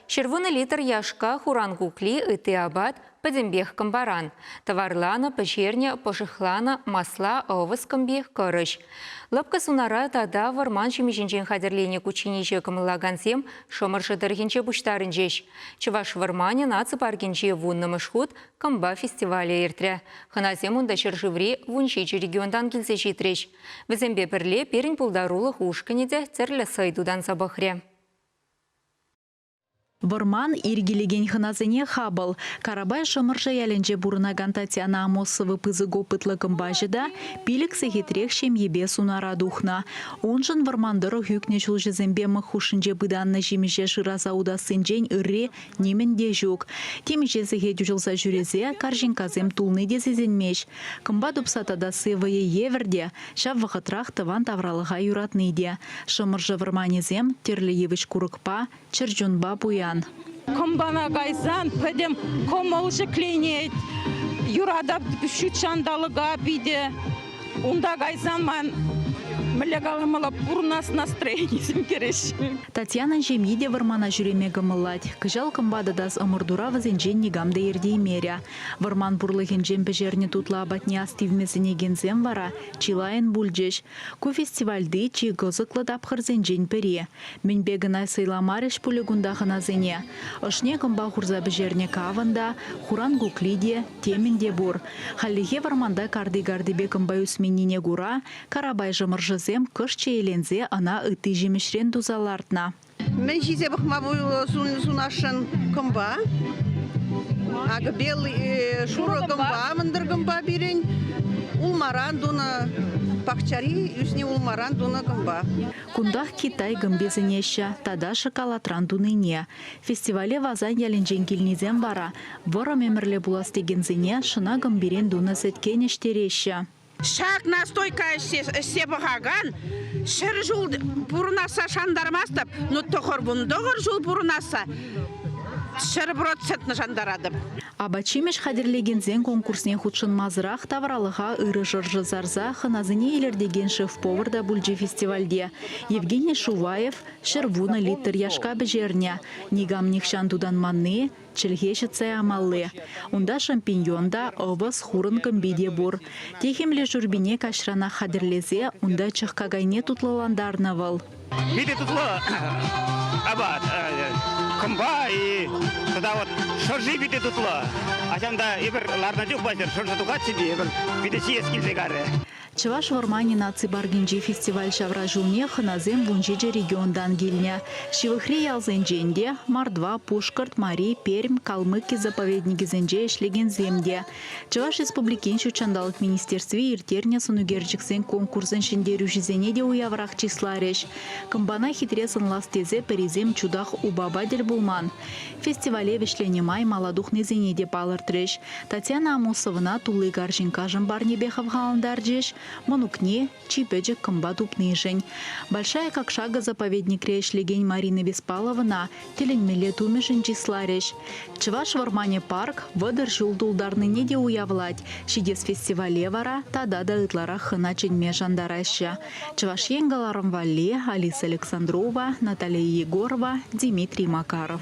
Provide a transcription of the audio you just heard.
Червоный литр яшка хуран кукли ыты абат падембех камбаран. Товарлана, печерня, пошихлана, масла, овыз камбех корыш. Лапка сунара тада варман шимишинчен хадерлене кучиниче камылагансем шомыршы дырхинче буштарын жеш. Чываш вармане наци паргинче вуннамышхут камба фестивале иртре. Ханасем унда шыршыври вунчиче региондан келсе житреш. Візембе бірле перін пулдарулы хушканиде церлі сайдудан сабахре. Варман иргилеген хыназыне хабыл. Карабай шамырша яленже бурынаган Татьяна Амосова пызыго пытлыкым бажыда пилік сехетрек шемьебе сунара духна. Онжын вармандыры хюкне чулжызембе махушынже быданны жемеше шыраза удасынжен үрре неменде жүк. Темеше сехе дюжылса жүрезе каржинказем тулны дезезенмеш. Кымба дупсатада сывые еверде, шав вақытрах тыван тавралыға юратныйде. Шамыржы варманезем терлеевич курыкпа, чыржунба буян. Комбана гайзан, педем комолжы кленет, юрада шут шандалыга биде, унда гайзан ман млегалымыла пурнас настроениесім кереш. Татьяна жемиде вармана жүреме гымылать. Кыжал кымбададас ымырдура вазенжен негамды ердеймеря. Варман бурлыхен жемпежерне тутла абатне астивмесіне гензем вара, чилайын бульджеш. Ку фестивальды чи гызыклы дапхырзенжен пере. Менбегінай сайламареш полигундахына зене. Ышне кымба хурза бежерне кавында, хуран гуклиде, теменде бур. Халлихе варманда карды-гардыбе кымба үсменіне гура, карабай жымыржы кышче елензе ана ыты жемешрен дузалартна. Мен жизе бахмаву сунашын кымба. Ағы бел шура кымба, мындыр кымба берен. Улмаран дуна пахчари, үсне улмаран дуна кымба. Кундах Китай гымбезінеші, тада шоколадран дуныне. Фестивале вазан яленжен келнезен бара. Вора мемірле буластегензіне шына гымберен дуна сеткенештереші. Шак настойка себағаған, шыр жыл бұрынаса шандармастып, но тоқыр бұндығыр жыл бұрынаса, шыр процентны жандарадым. Абачимеш хадерлегензен конкурсне худшын мазырақ тавралыға ыры жыржы зарза хыназыне елердеген шеф-поварда бүлжі фестивальде. Евгений Шуваев шырвуны литр яшка бежерне. Нигам нихшан дудан манны, чілгешіце амаллы. Унда шампиньонда овыз хурын кымбиде бур. Техемле журбине кашрана хадерлезе, унда чыққагайне тутлаландарнавыл. Биде тутлы абат, кымба и тогда вот шоржи биде тутлы. Ачамда ебір ларна жоқ байсыр, шоржа туғат себе, ебір биде сиес келзегары. Чываш вармани наци баргинжи фестиваль шавра жуне хыназем вунжиджи региондан гильня. Шивыхре ялзенженде, Мардва, Пушкарт, Мари, Пермь, Калмыки заповедники зенже эшлеген земде. Чываш республикин чандалык министерстве иртерне сунугерчиксен конкурсын шендеру жизене де уяврах числареш. Кымбана хитресын ластезе перезем чудах убабадель булман. Фестивале вешлене май маладух незене де палыртреш. Татьяна Амосовна тулы гаржинкажын барнебе хавгаландар жеш. Монукне, чипеджек кымба тупны жень. Большая как шага заповедник решлеген Марины Беспаловна, теленмеле тумешен числареш. Чываш вармане парк, выдыр жулдулдарны неде уявлать. Шидес фестивале вара, тада да ытлара хына ченме жандараща. Чываш енгаларым валле, Алиса Александрова, Наталья Егорова, Дмитрий Макаров.